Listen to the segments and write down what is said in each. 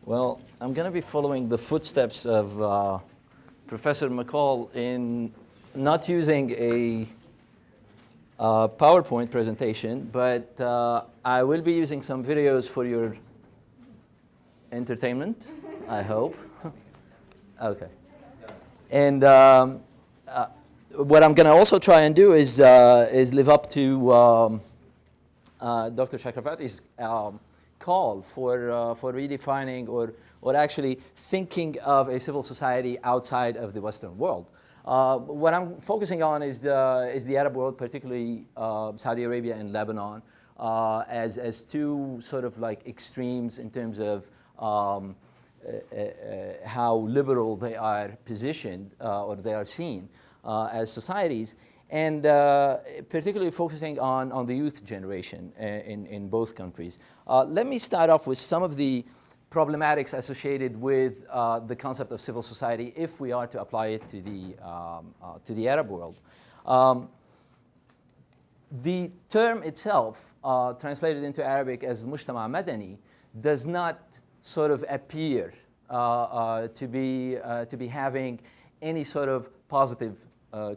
Well, I'm going to be following the footsteps of Professor McCall in not using a PowerPoint presentation, but I will be using some videos for your entertainment, I hope. Okay. And what I'm going to also try and do is live up to Dr. Chakravarty's call for redefining or actually thinking of a civil society outside of the Western world. What I'm focusing on is the Arab world, particularly Saudi Arabia and Lebanon, as two sort of like extremes in terms of how liberal they are positioned or they are seen as societies, and particularly focusing on the youth generation in both countries. Let me start off with some of the problematics associated with the concept of civil society if we are to apply it to the Arab world. The term itself, translated into Arabic as Mujtama Madani, does not sort of appear to be having any sort of positive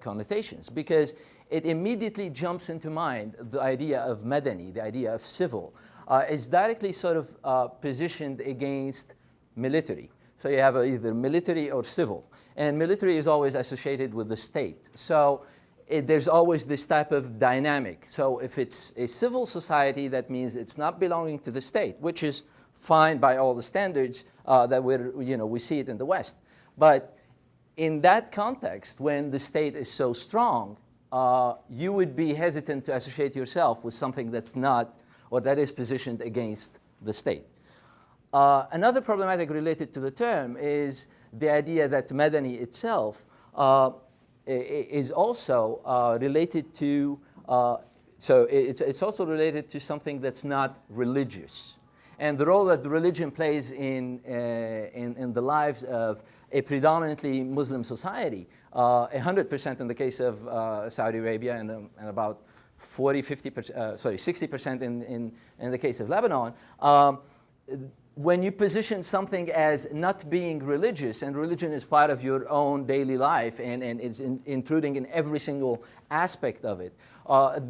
connotations, because it immediately jumps into mind the idea of Madani, the idea of civil, is directly sort of positioned against military. So you have either military or civil. And military is always associated with the state. So there's always this type of dynamic. So if it's a civil society, that means it's not belonging to the state, which is fine by all the standards that we see it in the West. But in that context, when the state is so strong, you would be hesitant to associate yourself with something that's not, or that is positioned against the state. Another problematic related to the term is the idea that Madani itself is also related to, so it's also related to something that's not religious. And the role that religion plays in the lives of a predominantly Muslim society, 100% in the case of Saudi Arabia, and about 60% in the case of Lebanon. When you position something as not being religious, and religion is part of your own daily life and it's intruding in every single aspect of it,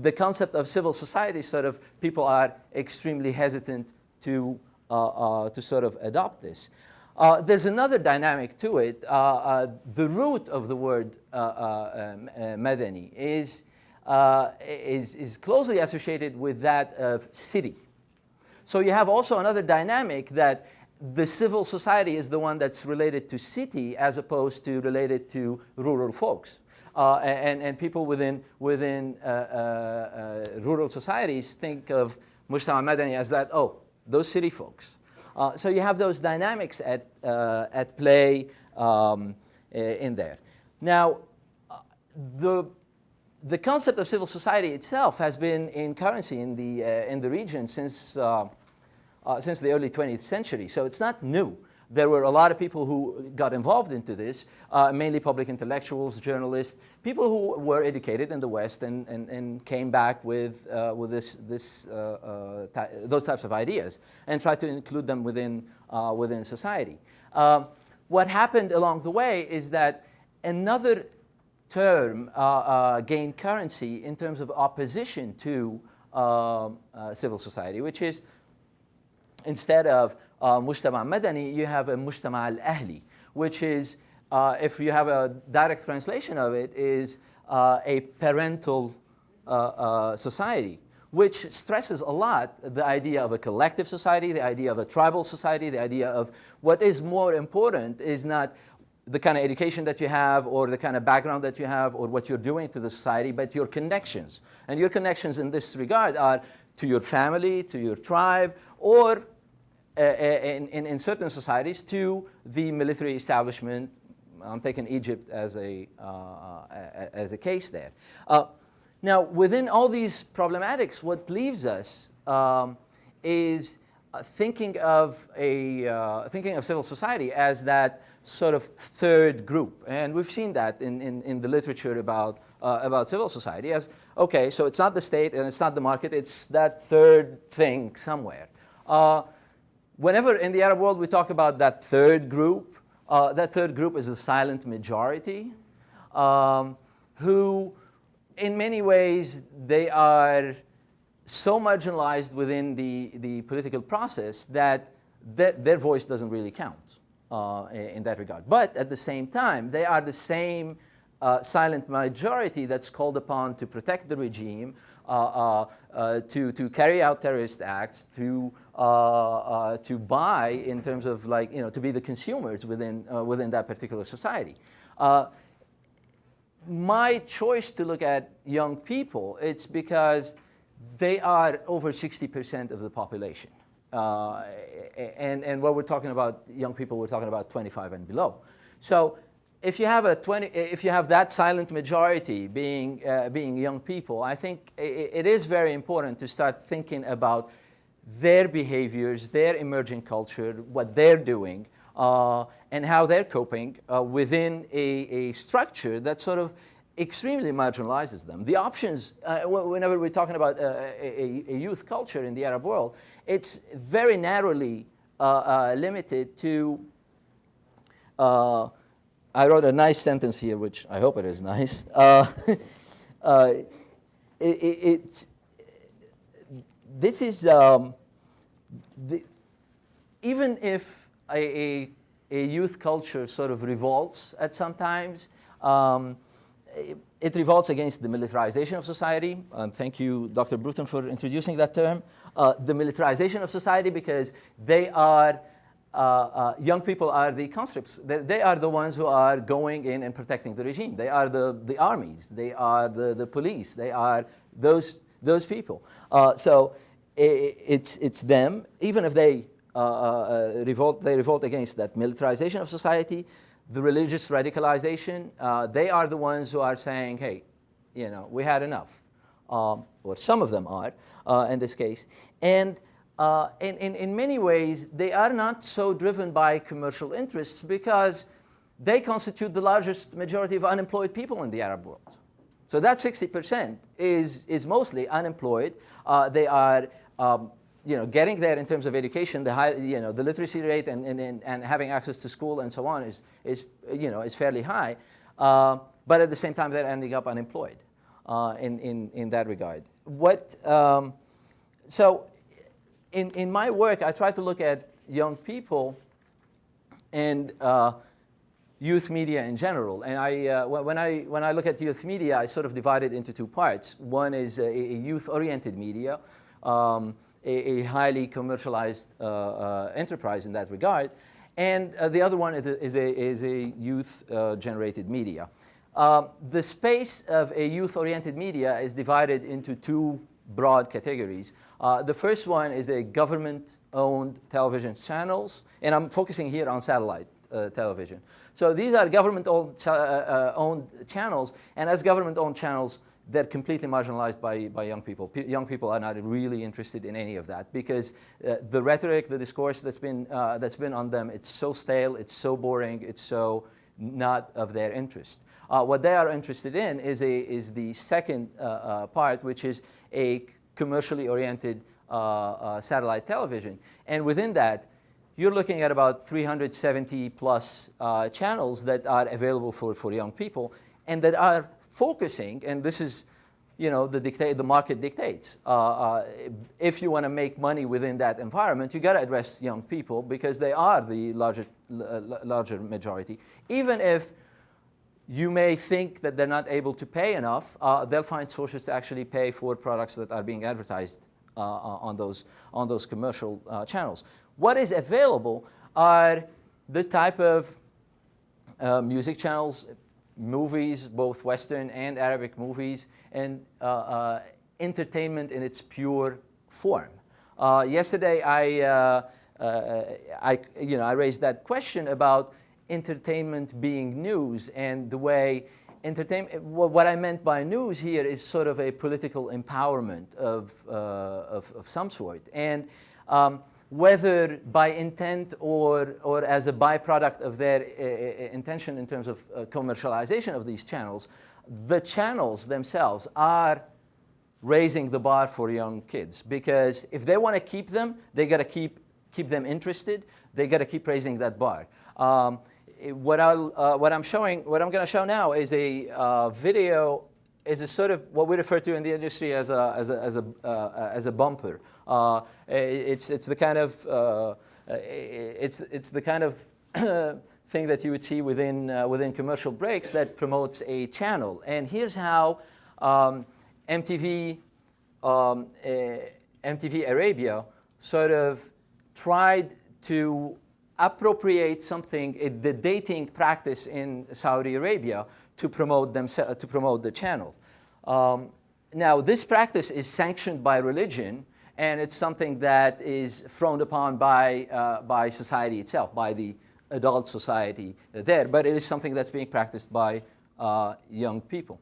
the concept of civil society sort of, people are extremely hesitant to sort of adopt this. There's another dynamic to it. The root of the word Madani is closely associated with that of city. So you have also another dynamic that the civil society is the one that's related to city as opposed to related to rural folks. And people within rural societies think of Mujtama Madani as that, oh, those city folks. So you have those dynamics at play in there. Now, the concept of civil society itself has been in currency in the region since the early 20th century. So it's not new. There were a lot of people who got involved into this, mainly public intellectuals, journalists, people who were educated in the West and came back with those types of ideas and tried to include them within society. What happened along the way is that another term gained currency in terms of opposition to civil society, which is, instead of Mujtama Madani, you have a Mujtama al-Ahli, which is, if you have a direct translation of it, is a parental society, which stresses a lot the idea of a collective society, the idea of a tribal society, the idea of what is more important is not the kind of education that you have or the kind of background that you have or what you're doing to the society, but your connections. And your connections in this regard are to your family, to your tribe, or in certain societies to the military establishment. I'm taking Egypt as a case there. Now, within all these problematics, what leaves us is thinking of civil society as that sort of third group, and we've seen that in the literature about civil society as, okay, so it's not the state and it's not the market, it's that third thing somewhere. whenever in the Arab world we talk about that third group is the silent majority, who in many ways they are so marginalized within the political process that their voice doesn't really count in that regard. But at the same time, they are the same silent majority that's called upon to protect the regime, to carry out terrorist acts, to buy in terms of to be the consumers within that particular society. My choice to look at young people, it's because they are over 60% of the population. And when we're talking about young people, we're talking about 25 and below. So if you have that silent majority being young people, I think it is very important to start thinking about their behaviors, their emerging culture, what they're doing, and how they're coping within a structure that sort of extremely marginalizes them. The options, whenever we're talking about a youth culture in the Arab world, it's very narrowly limited to, I wrote a nice sentence here, which I hope it is nice. This is, even if a youth culture sort of revolts at some times, it revolts against the militarization of society. Thank you, Dr. Bruton, for introducing that term. The militarization of society, because they are, young people are the conscripts. They are the ones who are going in and protecting the regime. They are the armies. They are the police. They are those people. So it's them. Even if they revolt against that militarization of society, the religious radicalization, they are the ones who are saying, hey, we had enough. Or some of them are, in this case. And in many ways, they are not so driven by commercial interests because they constitute the largest majority of unemployed people in the Arab world. So that 60% is mostly unemployed. They are getting there in terms of education. The literacy rate and having access to school and so on is fairly high. But at the same time, they're ending up unemployed in that regard. So in my work, I try to look at young people and youth media in general. And when I look at youth media, I sort of divide it into two parts. One is a youth-oriented media, a highly commercialized enterprise in that regard, and the other one is a youth-generated media. The space of a youth-oriented media is divided into two broad categories. The first one is a government-owned television channels, and I'm focusing here on satellite television. So these are government-owned channels, and as government-owned channels, they're completely marginalized by young people. Young people are not really interested in any of that because the rhetoric, the discourse that's been on them, it's so stale, it's so boring, it's so not of their interest. What they are interested in is the second part, which is a commercially oriented satellite television. And within that, you're looking at about 370 plus channels that are available for young people and that are focusing, and this is, the market dictates. If you want to make money within that environment, you got to address young people because they are the larger majority. Even if you may think that they're not able to pay enough, they'll find sources to actually pay for products that are being advertised on those commercial channels. What is available are the type of music channels, movies, both Western and Arabic movies, and entertainment in its pure form. Yesterday, I raised that question about entertainment being news and the way entertainment. What I meant by news here is sort of a political empowerment of some sort, and whether by intent or as a byproduct of their intention in terms of commercialization of these channels, the channels themselves are raising the bar for young kids. Because if they want to keep them, they got to keep keep them interested, they got to keep raising that bar. What I'm going to show now is a video, is a sort of what we refer to in the industry as a bumper. It's the kind of it's the kind of thing that you would see within commercial breaks that promotes a channel. And here's how MTV Arabia sort of tried to appropriate something, the dating practice in Saudi Arabia, to promote the channel. Now, this practice is sanctioned by religion, and it's something that is frowned upon by society itself, by the adult society there. But it is something that's being practiced by young people.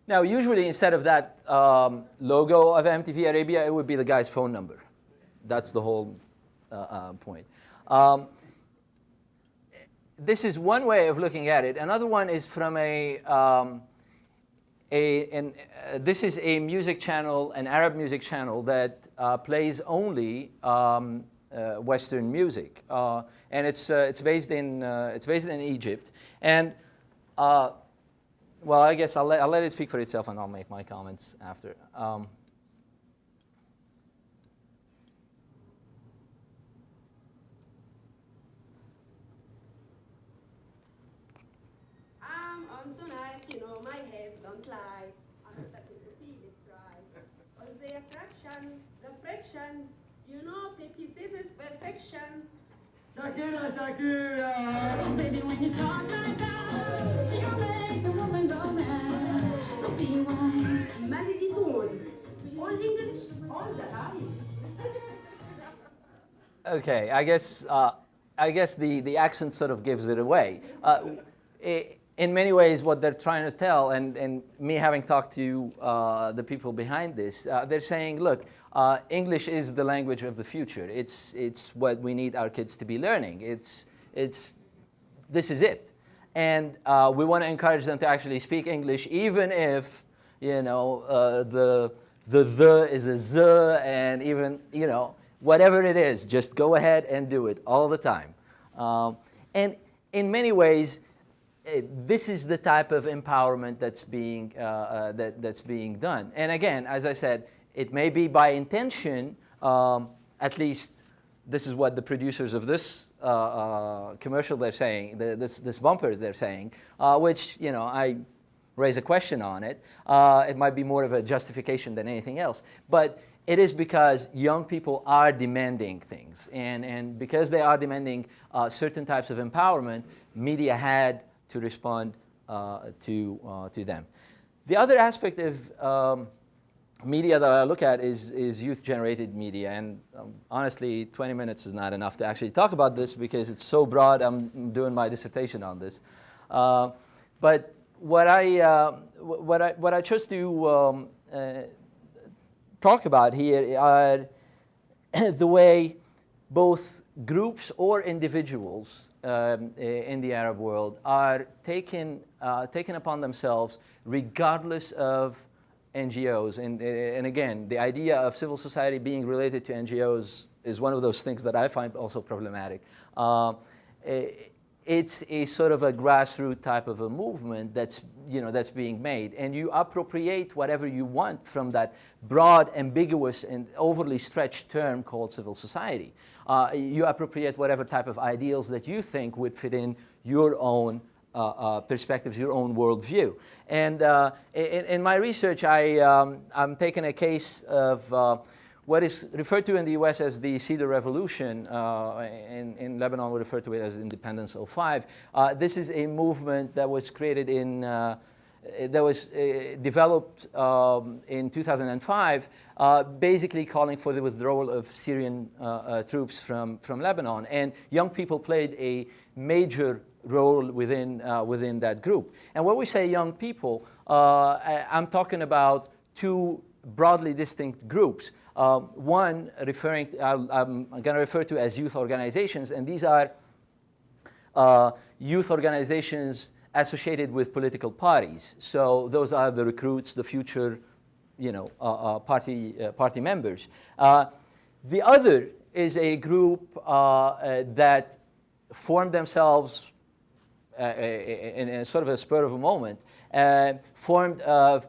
Now, usually instead of that logo of MTV Arabia, it would be the guy's phone number. That's the whole point. This is one way of looking at it. Another one is from this is a music channel, an Arab music channel that plays only Western music, and it's based in Egypt. And well, I guess I'll let it speak for itself, and I'll make my comments after. On tonight, you know, my hips don't lie. I'm starting to feel it right. Cause the attraction, the friction, you know, Pepe says it's perfection. Shakira, Shakira! Oh, baby, when you talk like that, you make the woman go mad. So be wise. Melody tunes. All English, all the time. Okay, I guess the accent sort of gives it away. In many ways, what they're trying to tell, and me having talked to the people behind this, they're saying, look, English is the language of the future. It's what we need our kids to be learning. This is it, and we want to encourage them to actually speak English, even if you know the is a z, and even whatever it is, just go ahead and do it all the time. And in many ways, this is the type of empowerment that's being done. And again, as I said, it may be by intention. At least this is what the producers of this commercial they're saying. This bumper they're saying, which I raise a question on it. It might be more of a justification than anything else, but it is because young people are demanding things, and because they are demanding certain types of empowerment, media had to respond to them. The other aspect of media that I look at is youth-generated media, and honestly, 20 minutes is not enough to actually talk about this because it's so broad. I'm doing my dissertation on this, but what I chose to talk about here are the way both groups or individuals in the Arab world are taken upon themselves, regardless of NGOs. And again, the idea of civil society being related to NGOs is one of those things that I find also problematic. It's a sort of a grassroots type of a movement that's being made, and you appropriate whatever you want from that broad, ambiguous, and overly stretched term called civil society. You appropriate whatever type of ideals that you think would fit in your own perspectives, your own worldview. And in my research, I'm taking a case of what is referred to in the US as the Cedar Revolution, in Lebanon we refer to it as Independence '05. This is a movement that was created that was developed in 2005, basically calling for the withdrawal of Syrian troops from Lebanon. And young people played a major role within that group. And when we say young people, I'm talking about two broadly distinct groups. One I'm going to refer to as youth organizations, and these are youth organizations associated with political parties. So those are the recruits, the future, party members. The other is a group that formed themselves in sort of a spur of a moment, formed of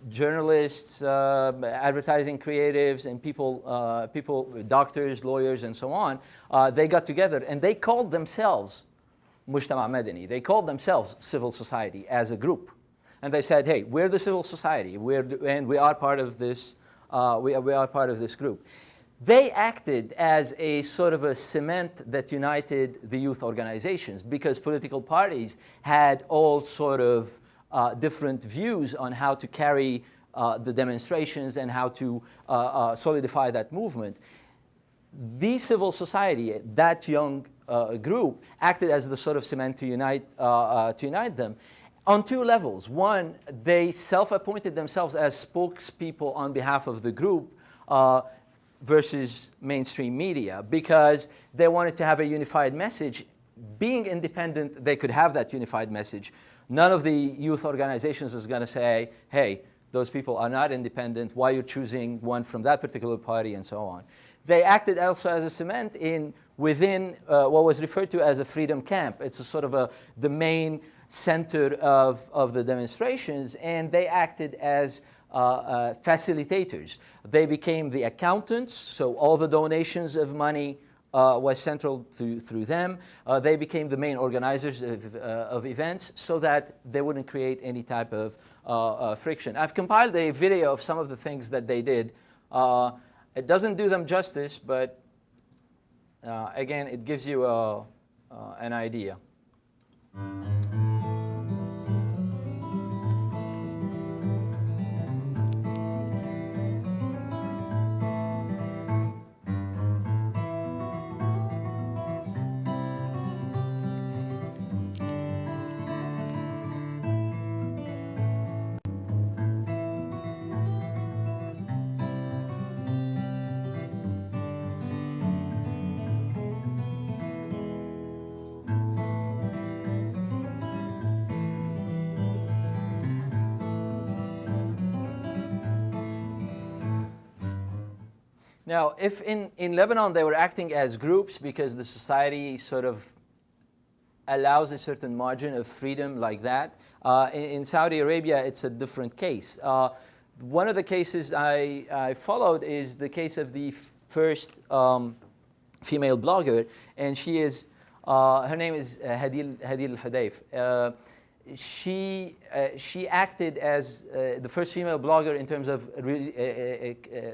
journalists, advertising creatives, and people, doctors, lawyers, and so on. They got together and they called themselves Mujtama Madani. They called themselves civil society as a group. And they said, hey, we're the civil society, and we are part of this, we are part of this group. They acted as a sort of a cement that united the youth organizations, because political parties had all sort of different views on how to carry the demonstrations and how to solidify that movement. The civil society, that young group, acted as the sort of cement to unite them on two levels. One, they self-appointed themselves as spokespeople on behalf of the group versus mainstream media, because they wanted to have a unified message. Being independent, they could have that unified message. None of the youth organizations is going to say, hey, those people are not independent, why you're choosing one from that particular party, and so on. They acted also as a cement within what was referred to as a freedom camp. It's a sort of the main center of the demonstrations, and they acted as facilitators. They became the accountants, so all the donations of money was central through them. They became the main organizers of events, so that they wouldn't create any type of friction. I've compiled a video of some of the things that they did. It doesn't do them justice, but again, it gives you an idea. Now, if in Lebanon they were acting as groups because the society sort of allows a certain margin of freedom like that, in Saudi Arabia it's a different case. One of the cases I followed is the case of the first female blogger, and she is, her name is Hadil Hudayf. She acted as the first female blogger in terms of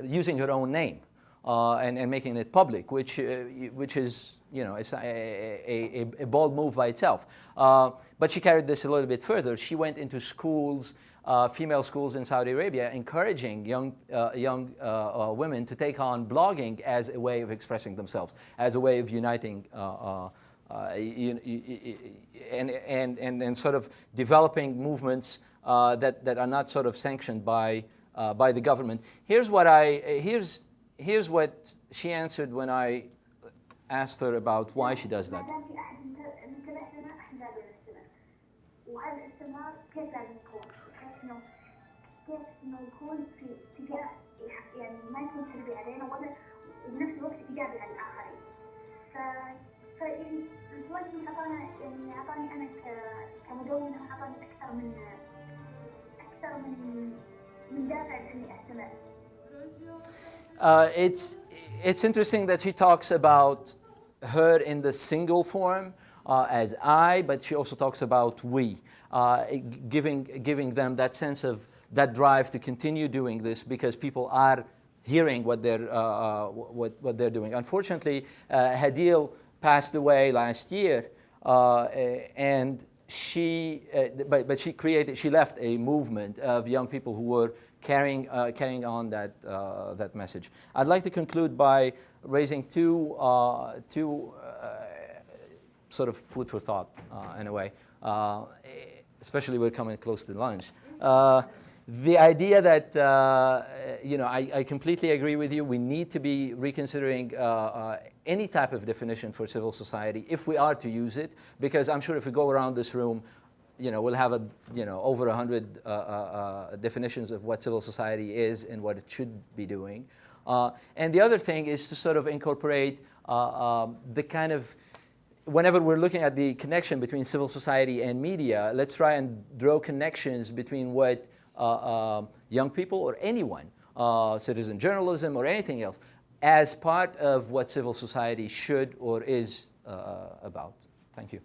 using her own name. And making it public, which is, it's a bold move by itself. But she carried this a little bit further. She went into schools, female schools in Saudi Arabia, encouraging young women to take on blogging as a way of expressing themselves, as a way of uniting, and sort of developing movements that are not sort of sanctioned by the government. Here's what she answered when I asked her about why she does that. It's interesting that she talks about her in the single form as I, but she also talks about we, giving them that sense of that drive to continue doing this, because people are hearing what they're doing. Unfortunately, Hadil passed away last year, and she left a movement of young people who were carrying on that message. I'd like to conclude by raising two sort of food for thought in a way, especially we're coming close to lunch. The idea that, I completely agree with you. We need to be reconsidering any type of definition for civil society if we are to use it, because I'm sure if we go around this room, we'll have over 100 definitions of what civil society is and what it should be doing. And the other thing is to sort of incorporate the kind of, whenever we're looking at the connection between civil society and media, let's try and draw connections between what young people or anyone, citizen journalism or anything else, as part of what civil society should or is about. Thank you.